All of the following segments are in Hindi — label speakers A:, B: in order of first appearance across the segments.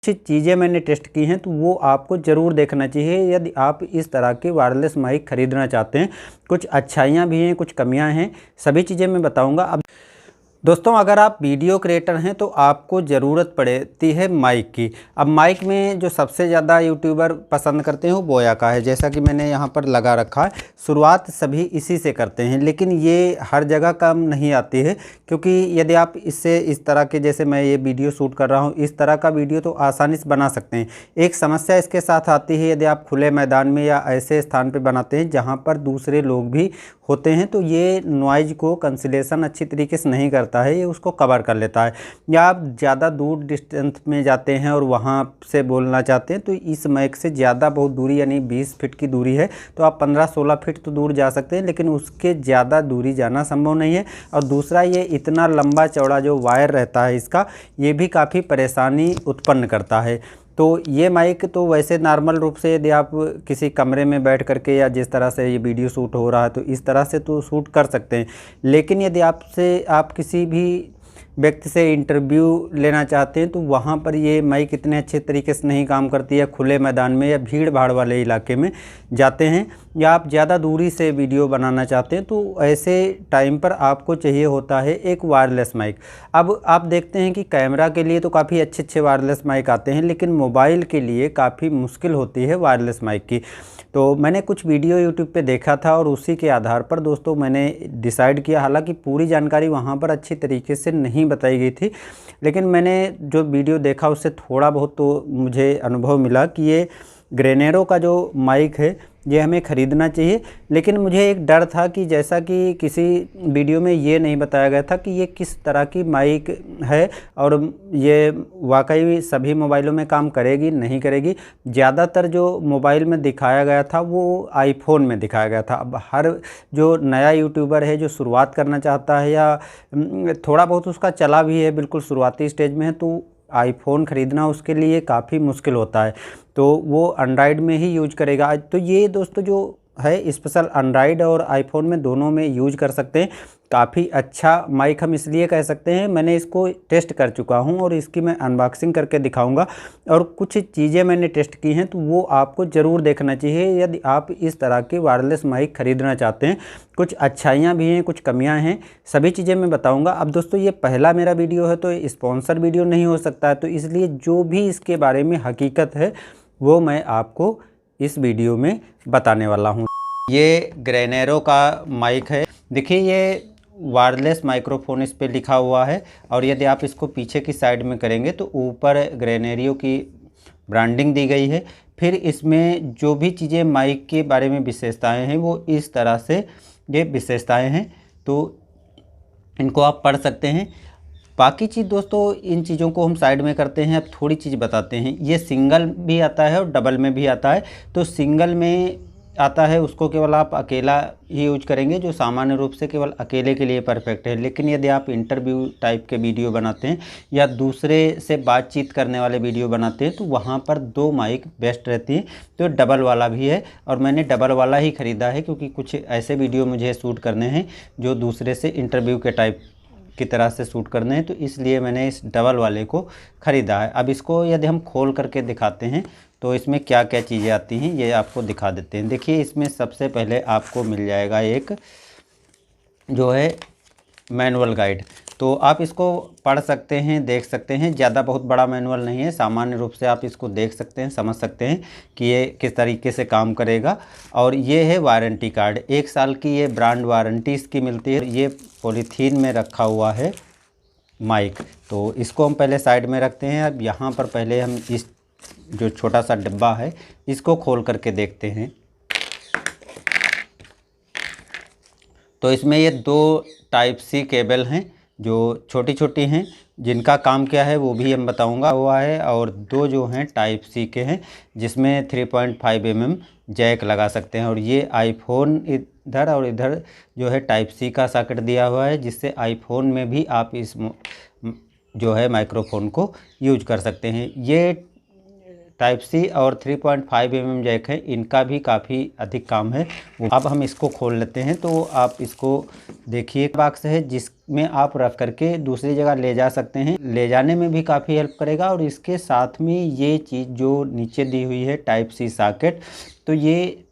A: कुछ चीज़ें मैंने टेस्ट की हैं तो वो आपको ज़रूर देखना चाहिए यदि आप इस तरह के वायरलेस माइक ख़रीदना चाहते हैं। कुछ अच्छाइयाँ भी हैं, कुछ कमियाँ हैं, सभी चीज़ें मैं बताऊंगा। अब दोस्तों, अगर आप वीडियो क्रिएटर हैं तो आपको ज़रूरत पड़ती है माइक की। अब माइक में जो सबसे ज़्यादा यूट्यूबर पसंद करते हैं वो बोया का है, जैसा कि मैंने यहाँ पर लगा रखा है। शुरुआत सभी इसी से करते हैं, लेकिन ये हर जगह काम नहीं आती है, क्योंकि यदि आप इससे इस तरह के, जैसे मैं ये वीडियो शूट कर रहा हूँ, इस तरह का वीडियो तो आसानी से बना सकते हैं। एक समस्या इसके साथ आती है, यदि आप खुले मैदान में या ऐसे स्थान पर बनाते हैं जहाँ पर दूसरे लोग भी होते हैं, तो ये नॉइज़ को कैंसिलेशन अच्छी तरीके से नहीं करता है, ये उसको कवर कर लेता है। या आप ज़्यादा दूर डिस्टेंस में जाते हैं और वहाँ से बोलना चाहते हैं, तो इस माइक से ज़्यादा बहुत दूरी, यानी 20 फीट की दूरी है तो आप 15-16 फीट तो दूर जा सकते हैं, लेकिन उसके ज़्यादा दूरी जाना संभव नहीं है। और दूसरा, ये इतना लंबा चौड़ा जो वायर रहता है इसका, ये भी काफ़ी परेशानी उत्पन्न करता है। तो ये माइक तो वैसे नॉर्मल रूप से यदि आप किसी कमरे में बैठ करके या जिस तरह से ये वीडियो शूट हो रहा है तो इस तरह से तो शूट कर सकते हैं, लेकिन यदि आप किसी भी व्यक्ति से इंटरव्यू लेना चाहते हैं तो वहाँ पर ये माइक इतने अच्छे तरीके से नहीं काम करती है। खुले मैदान में या भीड़ भाड़ वाले इलाके में जाते हैं या आप ज़्यादा दूरी से वीडियो बनाना चाहते हैं तो ऐसे टाइम पर आपको चाहिए होता है एक वायरलेस माइक। अब आप देखते हैं कि कैमरा के लिए तो काफ़ी अच्छे वायरलेस माइक आते हैं, लेकिन मोबाइल के लिए काफ़ी मुश्किल होती है वायरलेस माइक की। तो मैंने कुछ वीडियो यूट्यूब पे देखा था और उसी के आधार पर दोस्तों मैंने डिसाइड किया, हालांकि पूरी जानकारी वहाँ पर अच्छी तरीके से नहीं बताई गई थी, लेकिन मैंने जो वीडियो देखा उससे थोड़ा बहुत तो मुझे अनुभव मिला कि ये ग्रेनेरो का जो माइक है ये हमें ख़रीदना चाहिए। लेकिन मुझे एक डर था कि जैसा कि किसी वीडियो में ये नहीं बताया गया था कि ये किस तरह की माइक है और ये वाकई सभी मोबाइलों में काम करेगी नहीं करेगी। ज़्यादातर जो मोबाइल में दिखाया गया था वो आईफोन में दिखाया गया था। अब हर जो नया यूट्यूबर है जो शुरुआत करना चाहता है या थोड़ा बहुत उसका चला भी है, बिल्कुल शुरुआती स्टेज में है, तो आईफोन ख़रीदना उसके लिए काफ़ी मुश्किल होता है, तो वो एंड्रॉयड में ही यूज करेगा। तो ये दोस्तों जो है स्पेशल एंड्रॉयड और आईफोन में दोनों में यूज कर सकते हैं। काफ़ी अच्छा माइक हम इसलिए कह सकते हैं, मैंने इसको टेस्ट कर चुका हूं और इसकी मैं अनबॉक्सिंग करके दिखाऊंगा और कुछ चीज़ें मैंने टेस्ट की हैं तो वो आपको ज़रूर देखना चाहिए यदि आप इस तरह के वायरलेस माइक ख़रीदना चाहते हैं। कुछ अच्छाइयाँ भी हैं, कुछ कमियाँ हैं, सभी चीज़ें मैं बताऊँगा। अब दोस्तों ये पहला मेरा वीडियो है तो स्पॉन्सर वीडियो नहीं हो सकता है, तो इसलिए जो भी इसके बारे में हकीकत है वो मैं आपको इस वीडियो में बताने वाला हूँ। ये ग्रेनेरो का माइक है, देखिए ये वायरलेस माइक्रोफोन इस पे लिखा हुआ है और यदि आप इसको पीछे की साइड में करेंगे तो ऊपर ग्रेनेरियो की ब्रांडिंग दी गई है। फिर इसमें जो भी चीज़ें माइक के बारे में विशेषताएं हैं वो इस तरह से ये विशेषताएं हैं, तो इनको आप पढ़ सकते हैं। बाकी चीज़ दोस्तों इन चीज़ों को हम साइड में करते हैं। अब थोड़ी चीज़ बताते हैं, ये सिंगल भी आता है और डबल में भी आता है। तो सिंगल में आता है उसको केवल आप अकेला ही यूज करेंगे, जो सामान्य रूप से केवल अकेले के लिए परफेक्ट है। लेकिन यदि आप इंटरव्यू टाइप के वीडियो बनाते हैं या दूसरे से बातचीत करने वाले वीडियो बनाते हैं तो वहाँ पर 2 माइक बेस्ट रहती है। तो डबल वाला भी है और मैंने डबल वाला ही ख़रीदा है, क्योंकि कुछ ऐसे वीडियो मुझे शूट करने हैं जो दूसरे से इंटरव्यू के टाइप की तरह से शूट करने हैं, तो इसलिए मैंने इस डबल वाले को ख़रीदा है। अब इसको यदि हम खोल करके दिखाते हैं तो इसमें क्या क्या चीज़ें आती हैं ये आपको दिखा देते हैं। देखिए इसमें सबसे पहले आपको मिल जाएगा एक जो है मैनुअल गाइड, तो आप इसको पढ़ सकते हैं, देख सकते हैं। ज़्यादा बहुत बड़ा मैनुअल नहीं है, सामान्य रूप से आप इसको देख सकते हैं, समझ सकते हैं कि ये किस तरीके से काम करेगा। और ये है वारंटी कार्ड, 1 साल की ये ब्रांड वारंटी इसकी मिलती है। ये पॉलीथीन में रखा हुआ है माइक, तो इसको हम पहले साइड में रखते हैं। अब यहाँ पर पहले हम इस जो छोटा सा डिब्बा है इसको खोल करके देखते हैं। तो इसमें ये 2 टाइप सी केबल हैं जो छोटी छोटी हैं, जिनका काम क्या है वो भी हम बताऊंगा हुआ है। और 2 जो हैं टाइप सी के हैं जिसमें 3.5 mm जैक लगा सकते हैं। और ये आईफोन इधर और इधर जो है टाइप सी का सॉकेट दिया हुआ है, जिससे आईफोन में भी आप इस जो है माइक्रोफोन को यूज कर सकते हैं। ये टाइप सी और 3.5 mm जैक है, इनका भी काफ़ी अधिक काम है। अब हम इसको खोल लेते हैं। तो आप इसको देखिए, बॉक्स है जिसमें आप रख करके दूसरी जगह ले जा सकते हैं, ले जाने में भी काफ़ी हेल्प करेगा। और इसके साथ में ये चीज़ जो नीचे दी हुई है टाइप सी सॉकेट, तो ये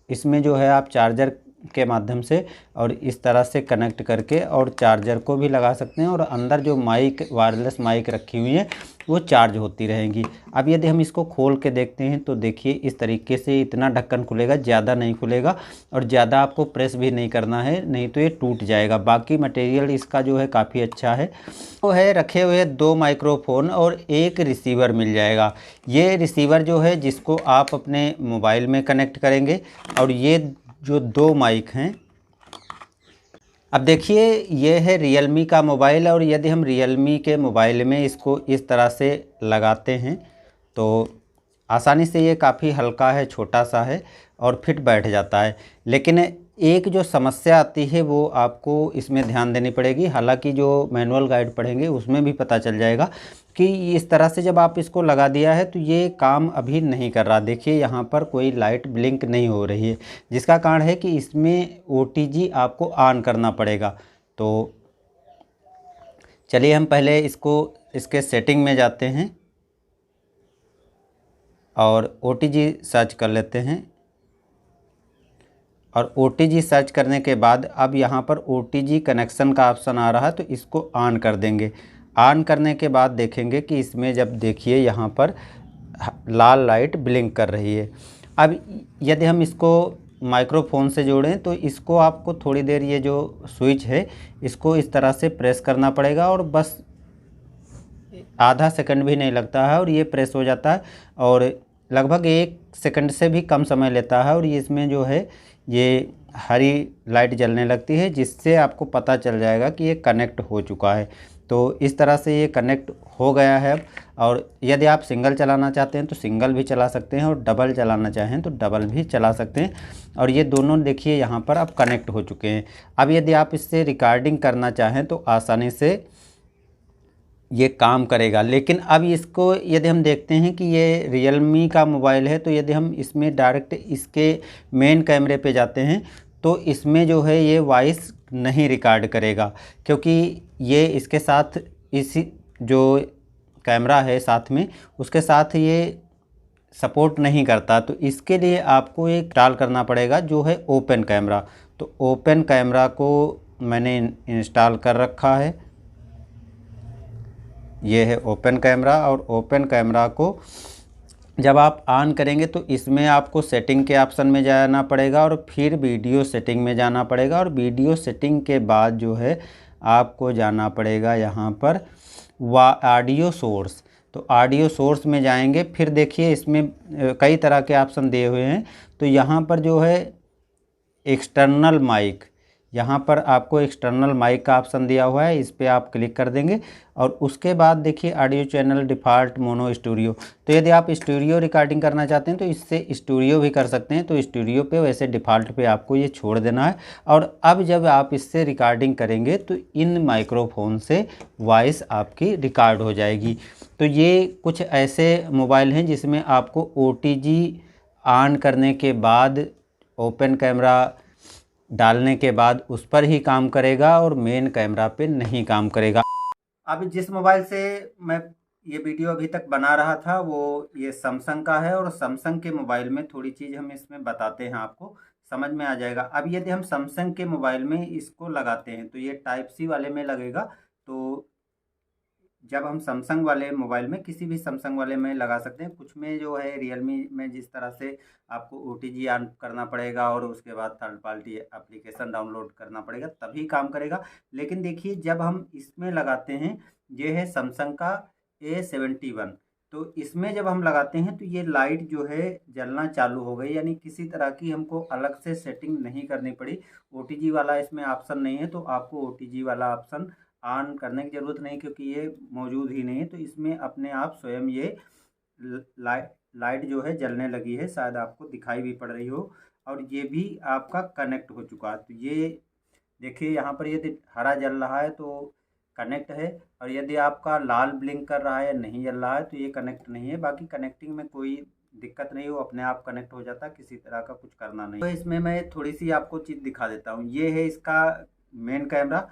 A: इसमें जो है आप चार्जर के माध्यम से और इस तरह से कनेक्ट करके और चार्जर को भी लगा सकते हैं, और अंदर जो माइक, वायरलेस माइक रखी हुई है वो चार्ज होती रहेंगी। अब यदि हम इसको खोल के देखते हैं तो देखिए इस तरीके से इतना ढक्कन खुलेगा, ज़्यादा नहीं खुलेगा और ज़्यादा आपको प्रेस भी नहीं करना है, नहीं तो ये टूट जाएगा। बाकी मटेरियल इसका जो है काफ़ी अच्छा है। वो है रखे हुए 2 माइक्रोफोन और एक रिसीवर मिल जाएगा। ये रिसीवर जो है जिसको आप अपने मोबाइल में कनेक्ट करेंगे, और ये जो 2 माइक हैं, अब देखिए ये है रियलमी का मोबाइल, और यदि हम रियलमी के मोबाइल में इसको इस तरह से लगाते हैं तो आसानी से ये काफ़ी हल्का है, छोटा सा है और फिट बैठ जाता है। लेकिन एक जो समस्या आती है वो आपको इसमें ध्यान देनी पड़ेगी। हालांकि जो मैनुअल गाइड पढ़ेंगे उसमें भी पता चल जाएगा कि इस तरह से जब आप इसको लगा दिया है तो ये काम अभी नहीं कर रहा। देखिए यहाँ पर कोई लाइट ब्लिंक नहीं हो रही है, जिसका कारण है कि इसमें OTG आपको ऑन करना पड़ेगा। तो चलिए हम पहले इसके सेटिंग में जाते हैं और OTG सर्च कर लेते हैं। और OTG सर्च करने के बाद अब यहाँ पर OTG कनेक्शन का ऑप्शन आ रहा है, तो इसको ऑन कर देंगे। ऑन करने के बाद देखेंगे कि इसमें जब देखिए यहाँ पर लाल लाइट ब्लिंक कर रही है। अब यदि हम इसको माइक्रोफोन से जोड़ें तो इसको आपको थोड़ी देर, ये जो स्विच है इसको इस तरह से प्रेस करना पड़ेगा, और बस आधा सेकंड भी नहीं लगता है और ये प्रेस हो जाता है, और लगभग 1 सेकंड से भी कम समय लेता है। और ये इसमें जो है ये हरी लाइट जलने लगती है, जिससे आपको पता चल जाएगा कि ये कनेक्ट हो चुका है। तो इस तरह से ये कनेक्ट हो गया है अब। और यदि आप सिंगल चलाना चाहते हैं तो सिंगल भी चला सकते हैं, और डबल चलाना चाहें तो डबल भी चला सकते हैं। और ये दोनों देखिए यहाँ पर अब कनेक्ट हो चुके हैं। अब यदि आप इससे रिकॉर्डिंग करना चाहें तो आसानी से ये काम करेगा। लेकिन अब इसको यदि हम देखते हैं कि ये रियलमी का मोबाइल है, तो यदि हम इसमें डायरेक्ट इसके मेन कैमरे पे जाते हैं तो इसमें जो है ये वॉइस नहीं रिकॉर्ड करेगा, क्योंकि ये इसके साथ इसी जो कैमरा है साथ में उसके साथ ये सपोर्ट नहीं करता। तो इसके लिए आपको एक इंस्टॉल करना पड़ेगा जो है ओपन कैमरा। तो ओपन कैमरा को मैंने इंस्टॉल कर रखा है। ये है ओपन कैमरा, और ओपन कैमरा को जब आप ऑन करेंगे तो इसमें आपको सेटिंग के ऑप्शन में जाना पड़ेगा, और फिर वीडियो सेटिंग में जाना पड़ेगा, और वीडियो सेटिंग के बाद जो है आपको जाना पड़ेगा यहाँ पर ऑडियो सोर्स। तो ऑडियो सोर्स में जाएंगे, फिर देखिए इसमें कई तरह के ऑप्शन दिए हुए हैं। तो यहाँ पर जो है एक्सटर्नल माइक, यहाँ पर आपको एक्सटर्नल माइक का ऑप्शन दिया हुआ है, इस पर आप क्लिक कर देंगे। और उसके बाद देखिए audio channel default mono studio. तो यदि आप स्टूडियो रिकॉर्डिंग करना चाहते हैं तो इससे स्टूडियो भी कर सकते हैं। तो स्टूडियो पे वैसे डिफ़ॉल्ट पे आपको ये छोड़ देना है। और अब जब आप इससे रिकॉर्डिंग करेंगे तो इन माइक्रोफोन से वॉइस आपकी रिकॉर्ड हो जाएगी। तो ये कुछ ऐसे मोबाइल हैं जिसमें आपको OTG ऑन करने के बाद, ओपन कैमरा डालने के बाद उस पर ही काम करेगा और मेन कैमरा पे नहीं काम करेगा। अब जिस मोबाइल से मैं ये वीडियो अभी तक बना रहा था वो ये सैमसंग का है, और सैमसंग के मोबाइल में थोड़ी चीज़ हम इसमें बताते हैं, आपको समझ में आ जाएगा। अब यदि हम सैमसंग के मोबाइल में इसको लगाते हैं तो ये टाइप सी वाले में लगेगा। तो जब हम सैमसंग वाले मोबाइल में, किसी भी सैमसंग वाले में लगा सकते हैं। कुछ में जो है रियलमी में जिस तरह से आपको OTG ऑन करना पड़ेगा और उसके बाद थर्ड पार्टी एप्लीकेशन डाउनलोड करना पड़ेगा तभी काम करेगा। लेकिन देखिए जब हम इसमें लगाते हैं, ये है सैमसंग का A71, तो इसमें जब हम लगाते हैं तो ये लाइट जो है जलना चालू हो गई, यानी किसी तरह की हमको अलग से सेटिंग नहीं करनी पड़ी। OTG वाला इसमें ऑप्शन नहीं है, तो आपको OTG वाला ऑप्शन ऑन करने की ज़रूरत नहीं, क्योंकि ये मौजूद ही नहीं है। तो इसमें अपने आप स्वयं ये लाइट जो है जलने लगी है, शायद आपको दिखाई भी पड़ रही हो, और ये भी आपका कनेक्ट हो चुका है। तो ये देखिए यहाँ पर ये हरा जल रहा है, तो कनेक्ट है, और यदि आपका लाल ब्लिंक कर रहा है या नहीं जल रहा है तो ये कनेक्ट नहीं है। बाकी कनेक्टिंग में कोई दिक्कत नहीं, वो अपने आप कनेक्ट हो जाता, किसी तरह का कुछ करना नहीं। तो इसमें मैं थोड़ी सी आपको चीज़ दिखा देता हूँ। ये है इसका मेन कैमरा।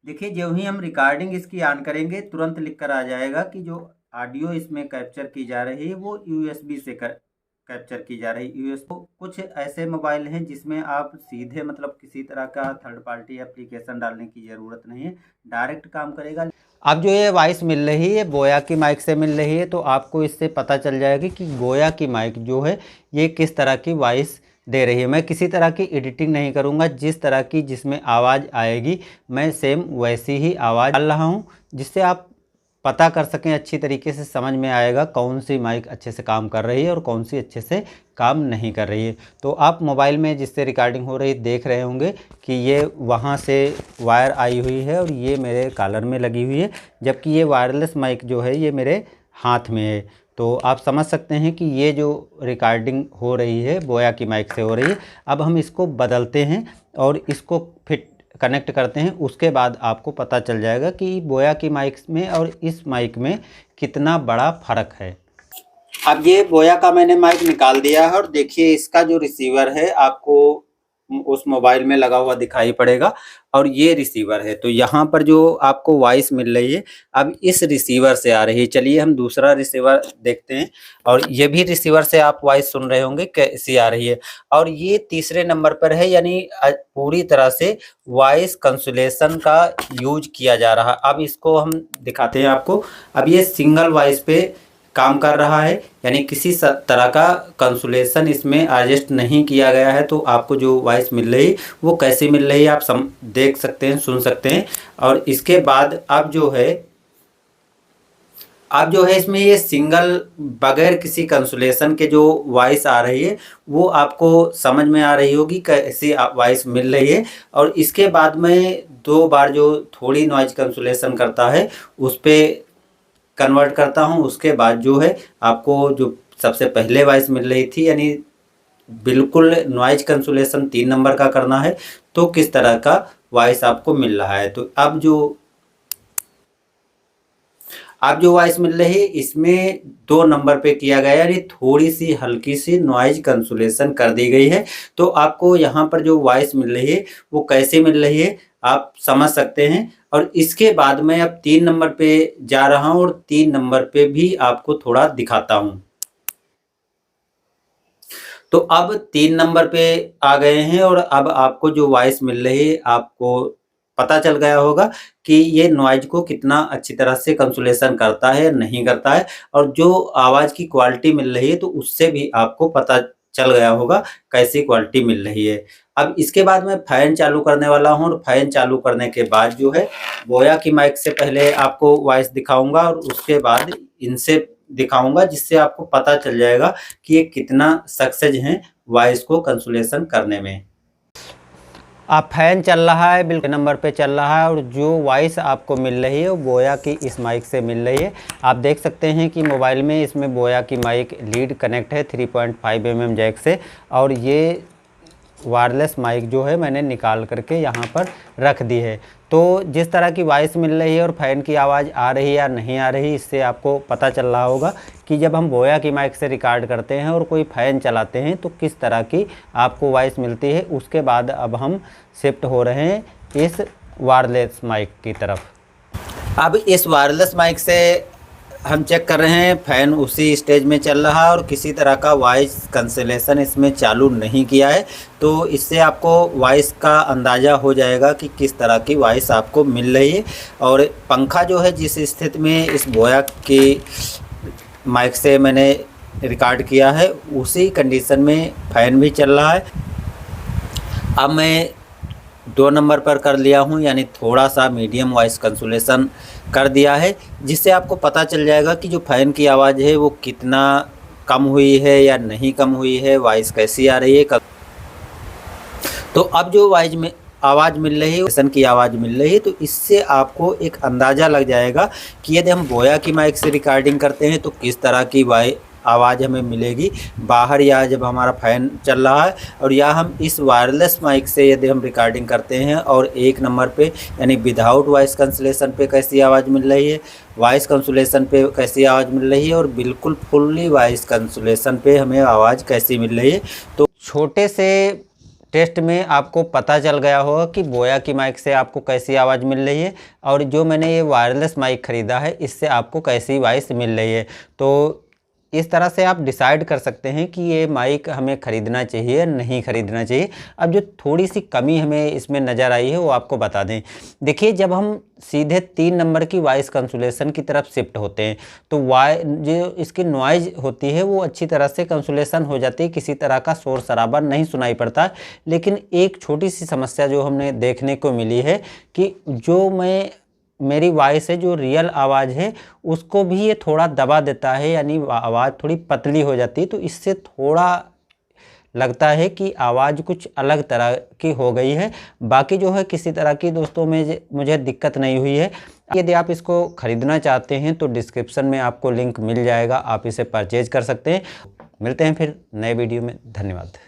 A: देखिए, जो ही हम रिकॉर्डिंग इसकी ऑन करेंगे तुरंत लिख कर आ जाएगा कि जो ऑडियो इसमें कैप्चर की जा रही है वो यूएसबी से कैप्चर की जा रही है। कुछ ऐसे मोबाइल हैं जिसमें आप सीधे मतलब किसी तरह का थर्ड पार्टी एप्लीकेशन डालने की ज़रूरत नहीं है, डायरेक्ट काम करेगा। अब जो ये वॉइस मिल रही है बोया की माइक से मिल रही है, तो आपको इससे पता चल जाएगा कि बोया की माइक जो है ये किस तरह की वॉइस दे रही है। मैं किसी तरह की एडिटिंग नहीं करूंगा, जिस तरह की जिसमें आवाज़ आएगी मैं सेम वैसी ही आवाज़ डाल रहा हूं, जिससे आप पता कर सकें, अच्छी तरीके से समझ में आएगा कौन सी माइक अच्छे से काम कर रही है और कौन सी अच्छे से काम नहीं कर रही है। तो आप मोबाइल में जिससे रिकॉर्डिंग हो रही देख रहे होंगे कि ये वहाँ से वायर आई हुई है और ये मेरे कॉलर में लगी हुई है, जबकि ये वायरलेस माइक जो है ये मेरे हाथ में है। तो आप समझ सकते हैं कि ये जो रिकॉर्डिंग हो रही है बोया की माइक से हो रही है। अब हम इसको बदलते हैं और इसको फिट कनेक्ट करते हैं, उसके बाद आपको पता चल जाएगा कि बोया की माइक में और इस माइक में कितना बड़ा फ़र्क है। अब ये बोया का मैंने माइक निकाल दिया है और देखिए इसका जो रिसीवर है आपको उस मोबाइल में लगा हुआ दिखाई पड़ेगा, और ये रिसीवर है। तो यहाँ पर जो आपको वॉइस मिल रही है अब इस रिसीवर से आ रही है। चलिए हम दूसरा रिसीवर देखते हैं, और ये भी रिसीवर से आप वॉइस सुन रहे होंगे कैसी आ रही है। और ये तीसरे नंबर पर है, यानी पूरी तरह से वॉइस कैंसलेशन का यूज किया जा रहा। अब इसको हम दिखाते हैं आपको। अब ये सिंगल वॉइस पे काम कर रहा है, यानी किसी तरह का कैंसुलेशन इसमें एडजस्ट नहीं किया गया है। तो आपको जो वॉइस मिल रही वो कैसी मिल रही है आप देख सकते हैं, सुन सकते हैं। और इसके बाद अब जो है इसमें ये सिंगल बगैर किसी कैंसुलेशन के जो वॉइस आ रही है वो आपको समझ में आ रही होगी कैसी वॉइस मिल रही है। और इसके बाद में 2 बार जो थोड़ी नॉइज कैंसुलेशन करता है उस पर कन्वर्ट करता हूं। उसके बाद जो है आपको जो सबसे पहले वॉइस मिल रही थी, यानी बिल्कुल नॉइज कैंसुलेशन 3 नंबर का करना है तो किस तरह का वॉइस आपको मिल रहा है। तो अब जो वॉइस मिल रही है इसमें 2 नंबर पे किया गया है, यानी थोड़ी सी हल्की सी नॉइज कैंसुलेशन कर दी गई है। तो आपको यहाँ पर जो वॉइस मिल रही है वो कैसे मिल रही है आप समझ सकते हैं। और इसके बाद मैं अब 3 नंबर पे जा रहा हूं और 3 नंबर पे भी आपको थोड़ा दिखाता हूं। तो अब 3 नंबर पे आ गए हैं और अब आपको जो वॉइस मिल रही है आपको पता चल गया होगा कि ये नॉइज को कितना अच्छी तरह से कैंसुलेशन करता है नहीं करता है। और जो आवाज़ की क्वालिटी मिल रही है तो उससे भी आपको पता चल गया होगा कैसी क्वालिटी मिल रही है। अब इसके बाद मैं फ़ैन चालू करने वाला हूं, और फ़ैन चालू करने के बाद जो है बोया की माइक से पहले आपको वॉइस दिखाऊंगा और उसके बाद इनसे दिखाऊंगा, जिससे आपको पता चल जाएगा कि ये कितना सक्सेस हैं वॉइस को कैंसुलेशन करने में। आप फैन चल रहा है बिल्कुल नंबर पे चल रहा है, और जो वॉइस आपको मिल रही है वो बोया की इस माइक से मिल रही है। आप देख सकते हैं कि मोबाइल में इसमें बोया की माइक लीड कनेक्ट है 3.5 mm जैक से, और ये वायरलेस माइक जो है मैंने निकाल करके यहाँ पर रख दी है। तो जिस तरह की वॉइस मिल रही है और फ़ैन की आवाज़ आ रही है या नहीं आ रही, इससे आपको पता चल रहा होगा कि जब हम बोया की माइक से रिकॉर्ड करते हैं और कोई फ़ैन चलाते हैं तो किस तरह की आपको वॉइस मिलती है। उसके बाद अब हम शिफ्ट हो रहे हैं इस वायरलेस माइक की तरफ। अब इस वायरलेस माइक से हम चेक कर रहे हैं फ़ैन उसी स्टेज में चल रहा है और किसी तरह का वॉइस कैंसलेशन इसमें चालू नहीं किया है। तो इससे आपको वॉइस का अंदाज़ा हो जाएगा कि किस तरह की वॉइस आपको मिल रही है। और पंखा जो है जिस स्थिति में इस बोया की माइक से मैंने रिकॉर्ड किया है उसी कंडीशन में फ़ैन भी चल रहा है। अब मैं 2 नंबर पर कर लिया हूँ, यानी थोड़ा सा मीडियम वॉइस कैंसुलेशन कर दिया है, जिससे आपको पता चल जाएगा कि जो फ़ैन की आवाज़ है वो कितना कम हुई है या नहीं कम हुई है, वॉइस कैसी आ रही है। तो अब जो वॉइस में आवाज़ मिल रही है फ़ैन की आवाज़ मिल रही है, तो इससे आपको एक अंदाज़ा लग जाएगा कि यदि हम बोया की माइक से रिकॉर्डिंग करते हैं तो किस तरह की आवाज़ हमें मिलेगी बाहर, या जब हमारा फ़ैन चल रहा है, और या हम इस वायरलेस माइक से यदि हम रिकॉर्डिंग करते हैं और 1 नंबर पे यानी विदाउट वॉइस कैंसलेशन पे कैसी आवाज़ मिल रही है, वॉइस कैंसलेशन पे कैसी आवाज़ मिल रही है, और बिल्कुल फुल्ली वॉइस कैंसलेशन पे हमें आवाज़ कैसी मिल रही है। तो छोटे से टेस्ट में आपको पता चल गया होगा कि बोया की माइक से आपको कैसी आवाज़ मिल रही है और जो मैंने ये वायरलेस माइक ख़रीदा है इससे आपको कैसी वॉइस मिल रही है। तो इस तरह से आप डिसाइड कर सकते हैं कि ये माइक हमें ख़रीदना चाहिए या नहीं ख़रीदना चाहिए। अब जो थोड़ी सी कमी हमें इसमें नज़र आई है वो आपको बता दें। देखिए, जब हम सीधे 3 नंबर की वॉइस कैंसुलेशन की तरफ शिफ्ट होते हैं तो जो इसकी नॉइज़ होती है वो अच्छी तरह से कैंसुलेशन हो जाती है, किसी तरह का शोर शराबा नहीं सुनाई पड़ता। लेकिन एक छोटी सी समस्या जो हमने देखने को मिली है कि जो मेरी वॉइस है, जो रियल आवाज़ है, उसको भी ये थोड़ा दबा देता है, यानी आवाज़ थोड़ी पतली हो जाती है। तो इससे थोड़ा लगता है कि आवाज़ कुछ अलग तरह की हो गई है। बाकी जो है किसी तरह की दोस्तों में मुझे दिक्कत नहीं हुई है। यदि आप इसको ख़रीदना चाहते हैं तो डिस्क्रिप्शन में आपको लिंक मिल जाएगा, आप इसे परचेज़ कर सकते हैं। मिलते हैं फिर नए वीडियो में। धन्यवाद।